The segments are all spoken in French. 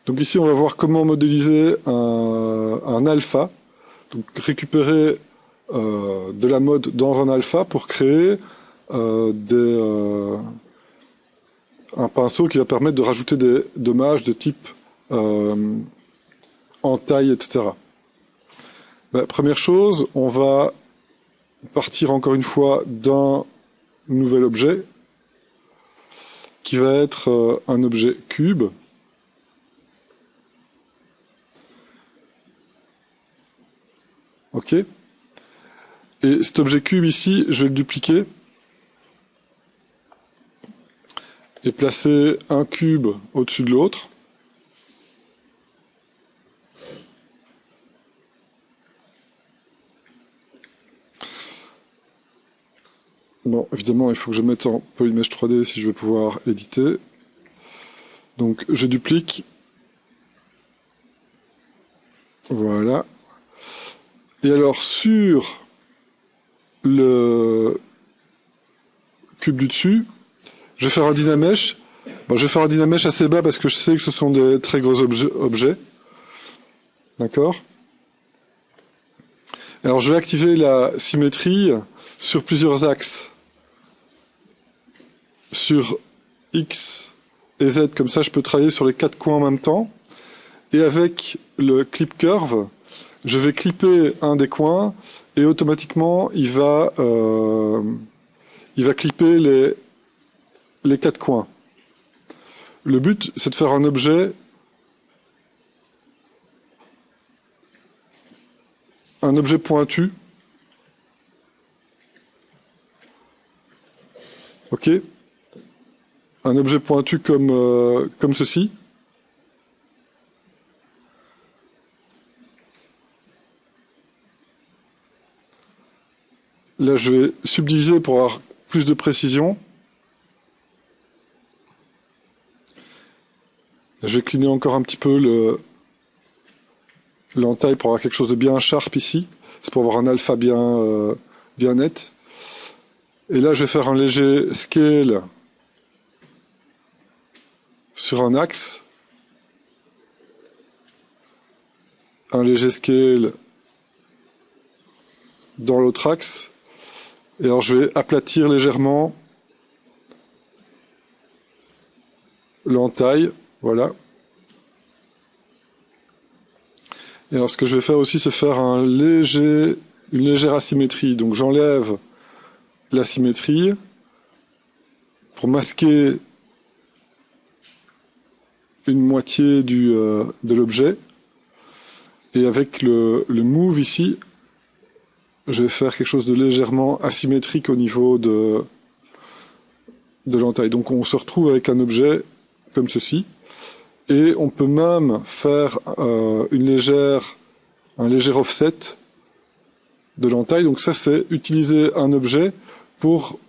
Donc ici, on va voir comment modéliser un alpha. Donc récupérer de la mode dans un alpha pour créer un pinceau qui va permettre de rajouter des dommages de type entaille, etc. Première chose, on va partir encore une fois d'un nouvel objet qui va être un objet cube. Ok. Et cet objet cube ici, je vais le dupliquer et placer un cube au-dessus de l'autre. Bon, évidemment, il faut que je mette en Polymesh 3D si je veux pouvoir éditer. Donc, je duplique. Voilà. Et alors, sur le cube du dessus, je vais faire un Dynamesh. Bon, je vais faire un Dynamesh assez bas parce que je sais que ce sont des très gros objets. D'accord? Alors, je vais activer la symétrie sur plusieurs axes. Sur X et Z, comme ça je peux travailler sur les 4 coins en même temps. Et avec le clip curve, je vais clipper un des coins et automatiquement il va clipper les 4 coins. Le but, c'est de faire un objet pointu. Ok? Un objet pointu comme ceci. Là, je vais subdiviser pour avoir plus de précision. Je vais cliner encore un petit peu l'entaille pour avoir quelque chose de bien sharp ici. C'est pour avoir un alpha bien net. Et là, je vais faire un léger scale sur un axe. Un léger scale dans l'autre axe. Et alors, je vais aplatir légèrement l'entaille. Voilà. Et alors, ce que je vais faire aussi, c'est faire une légère asymétrie. Donc, j'enlève la symétrie pour masquer une moitié de l'objet. Et avec le move ici, je vais faire quelque chose de légèrement asymétrique au niveau de l'entaille. Donc on se retrouve avec un objet comme ceci. Et on peut même faire un léger offset de l'entaille. Donc ça, c'est utiliser un objet pour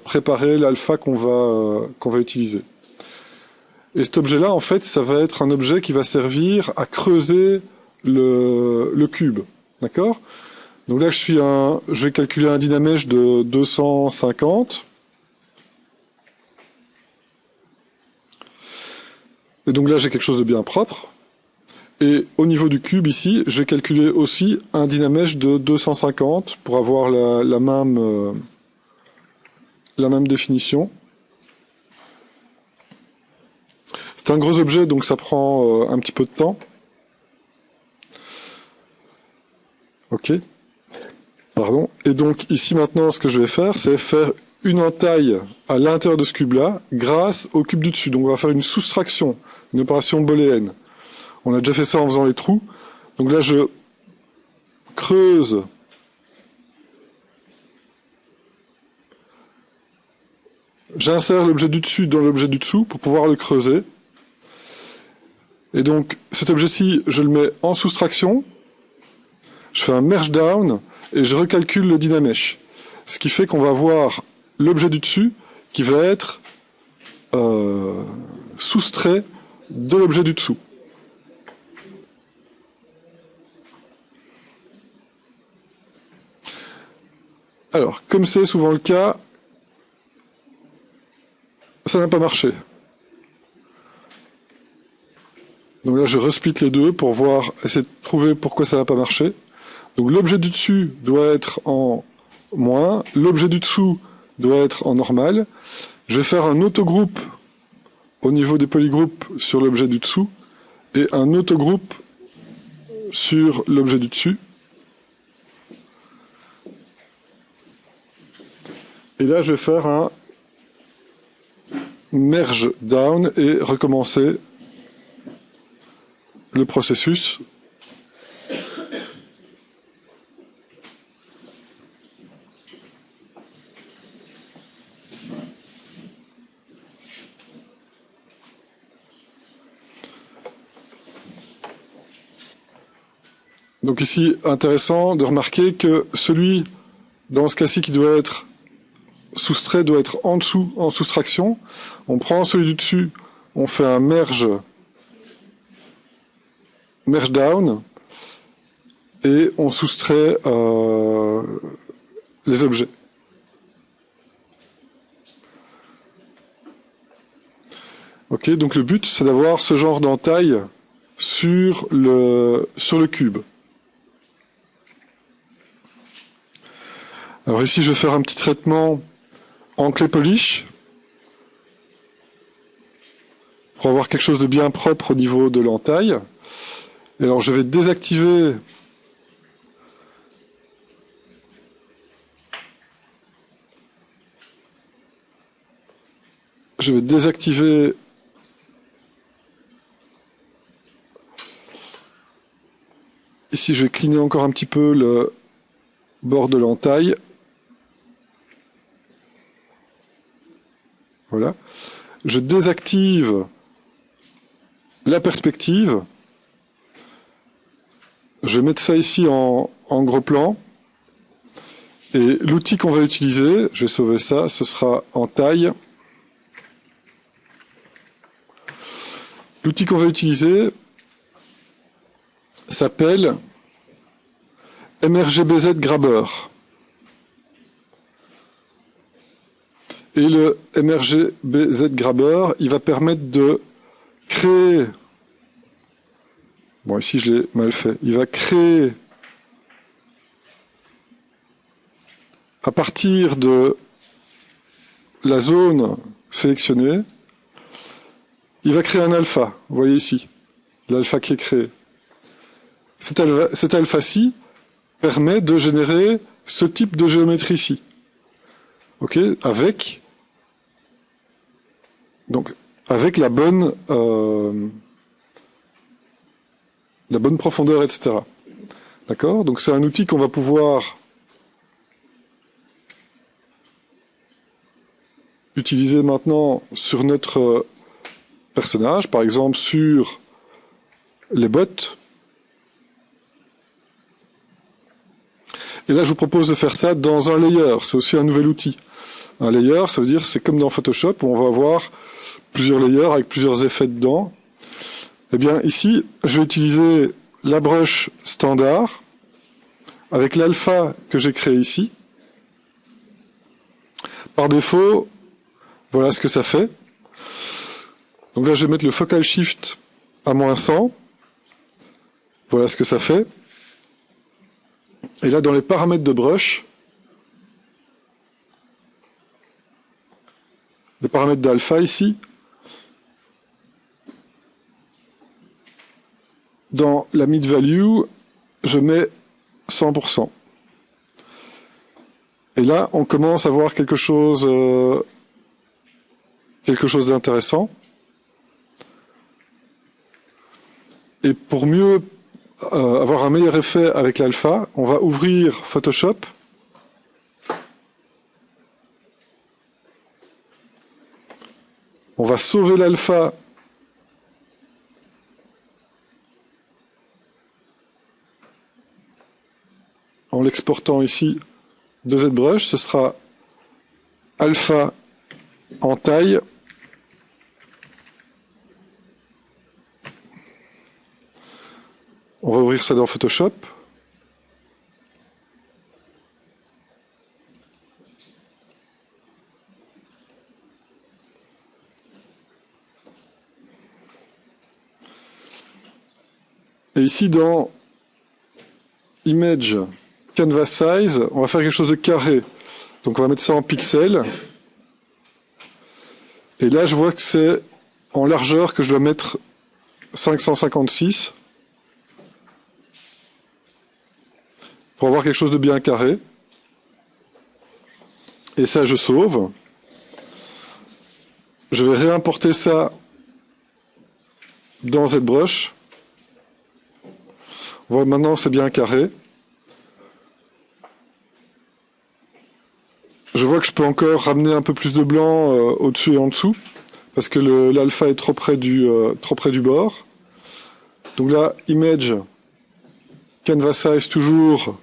préparer l'alpha qu'on va utiliser. Et cet objet-là, en fait, ça va être un objet qui va servir à creuser le cube. D'accord? Donc là, je vais calculer un Dynamesh de 250. Et donc là, j'ai quelque chose de bien propre. Et au niveau du cube, ici, je vais calculer aussi un Dynamesh de 250 pour avoir la même définition. C'est un gros objet, donc ça prend un petit peu de temps. Ok. Pardon. Et donc ici maintenant, ce que je vais faire, c'est faire une entaille à l'intérieur de ce cube-là grâce au cube du dessus. Donc on va faire une soustraction, une opération booléenne. On a déjà fait ça en faisant les trous. Donc là, je creuse j'insère l'objet du dessus dans l'objet du dessous pour pouvoir le creuser. Et donc cet objet-ci, je le mets en soustraction. Je fais un merge down et je recalcule le Dynamesh. Ce qui fait qu'on va voir l'objet du dessus qui va être soustrait de l'objet du dessous. Alors, comme c'est souvent le cas, ça n'a pas marché. Donc là, je resplit les deux pour voir, essayer de trouver pourquoi ça n'a pas marché. Donc l'objet du dessus doit être en moins, l'objet du dessous doit être en normal. Je vais faire un autogroupe au niveau des polygroupes sur l'objet du dessous et un autogroupe sur l'objet du dessus. Et là, je vais faire un merge down et recommencer le processus. Donc ici, intéressant de remarquer que celui, dans ce cas-ci, qui doit être soustrait, doit être en dessous, en soustraction. On prend celui du dessus, on fait un merge down, et on soustrait les objets. Ok, donc le but, c'est d'avoir ce genre d'entaille sur le cube. Alors ici, je vais faire un petit traitement en clé polish pour avoir quelque chose de bien propre au niveau de l'entaille. Et alors, je vais désactiver ici, je vais cligner encore un petit peu le bord de l'entaille. Voilà. Je désactive la perspective. Je vais mettre ça ici en gros plan. Et l'outil qu'on va utiliser, je vais sauver ça, ce sera en taille. L'outil qu'on va utiliser s'appelle MRGBZ Grabber. Et le MRGBZ Grabber, il va permettre de créer... Bon, ici je l'ai mal fait. Il va créer, à partir de la zone sélectionnée, il va créer un alpha. Vous voyez ici, l'alpha qui est créé. Cet alpha-ci permet de générer ce type de géométrie-ci. Ok, avec la bonne profondeur, etc. D'accord? Donc c'est un outil qu'on va pouvoir utiliser maintenant sur notre personnage, par exemple sur les bottes. Et là, je vous propose de faire ça dans un layer. C'est aussi un nouvel outil. Un layer, ça veut dire c'est comme dans Photoshop où on va avoir plusieurs layers avec plusieurs effets dedans. Eh bien, ici, je vais utiliser la brush standard avec l'alpha que j'ai créé ici. Par défaut, voilà ce que ça fait. Donc là, je vais mettre le focal shift à -100. Voilà ce que ça fait. Et là, dans les paramètres de brush, les paramètres d'alpha ici, dans la mid value, je mets 100%. Et là, on commence à voir quelque chose d'intéressant. Et pour mieux avoir un meilleur effet avec l'alpha, on va ouvrir Photoshop. On va sauver l'alpha en l'exportant ici de ZBrush. Ce sera alpha en taille. On va ouvrir ça dans Photoshop. Et ici, dans Image Canvas Size, on va faire quelque chose de carré. Donc on va mettre ça en pixels. Et là, je vois que c'est en largeur que je dois mettre 556 pour avoir quelque chose de bien carré. Et ça, je sauve. Je vais réimporter ça dans ZBrush. Voilà, maintenant c'est bien carré. Je vois que je peux encore ramener un peu plus de blanc au-dessus et en dessous, parce que l'alpha est trop près du bord. Donc là, Image, Canvas Size toujours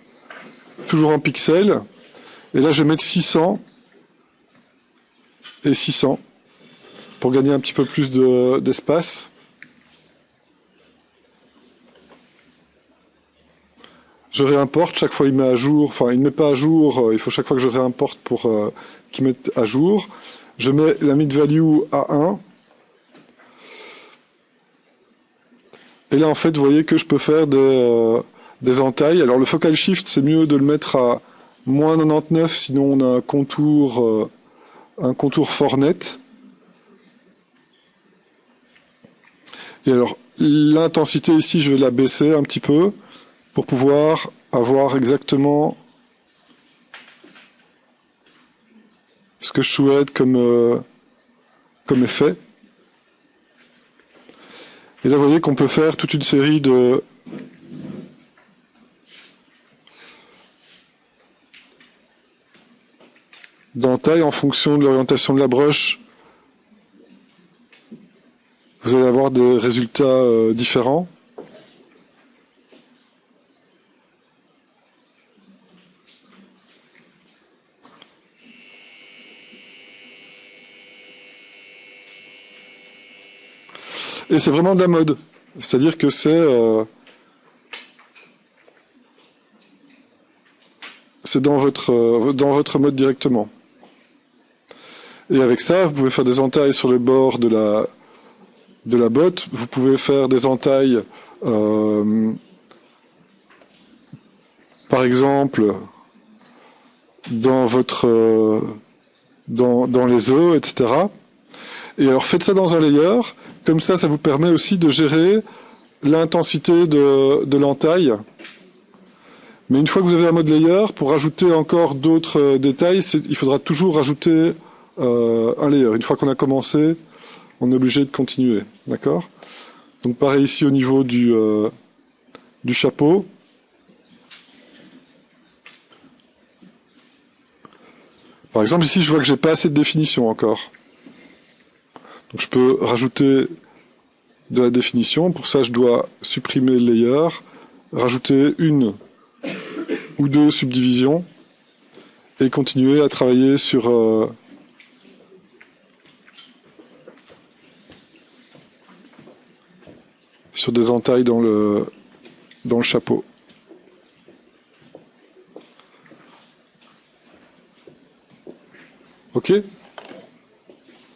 en pixels. Et là, je vais mettre 600 et 600 pour gagner un petit peu plus d'espace. Je réimporte, chaque fois il met à jour, enfin il ne met pas à jour, il faut chaque fois que je réimporte pour qu'il mette à jour. Je mets la mid value à 1. Et là en fait vous voyez que je peux faire des entailles. Alors le focal shift c'est mieux de le mettre à moins 99, sinon on a un contour fort net. Et alors l'intensité ici je vais la baisser un petit peu, pour pouvoir avoir exactement ce que je souhaite comme effet. Et là, vous voyez qu'on peut faire toute une série d'entailles en fonction de l'orientation de la broche. Vous allez avoir des résultats différents. Et c'est vraiment de la mode. C'est-à-dire que c'est dans votre mode directement. Et avec ça, vous pouvez faire des entailles sur les bords de la botte. Vous pouvez faire des entailles, par exemple, dans les œufs, etc. Et alors faites ça dans un layer. Comme ça vous permet aussi de gérer l'intensité de l'entaille. Mais une fois que vous avez un mode layer, pour rajouter encore d'autres détails, il faudra toujours rajouter un layer. Une fois qu'on a commencé, on est obligé de continuer. D'accord? Donc pareil ici au niveau du chapeau. Par exemple ici je vois que j'ai pas assez de définition encore. Donc je peux rajouter de la définition. Pour ça, je dois supprimer le layer, rajouter une ou deux subdivisions et continuer à travailler sur des entailles dans le chapeau. Ok ?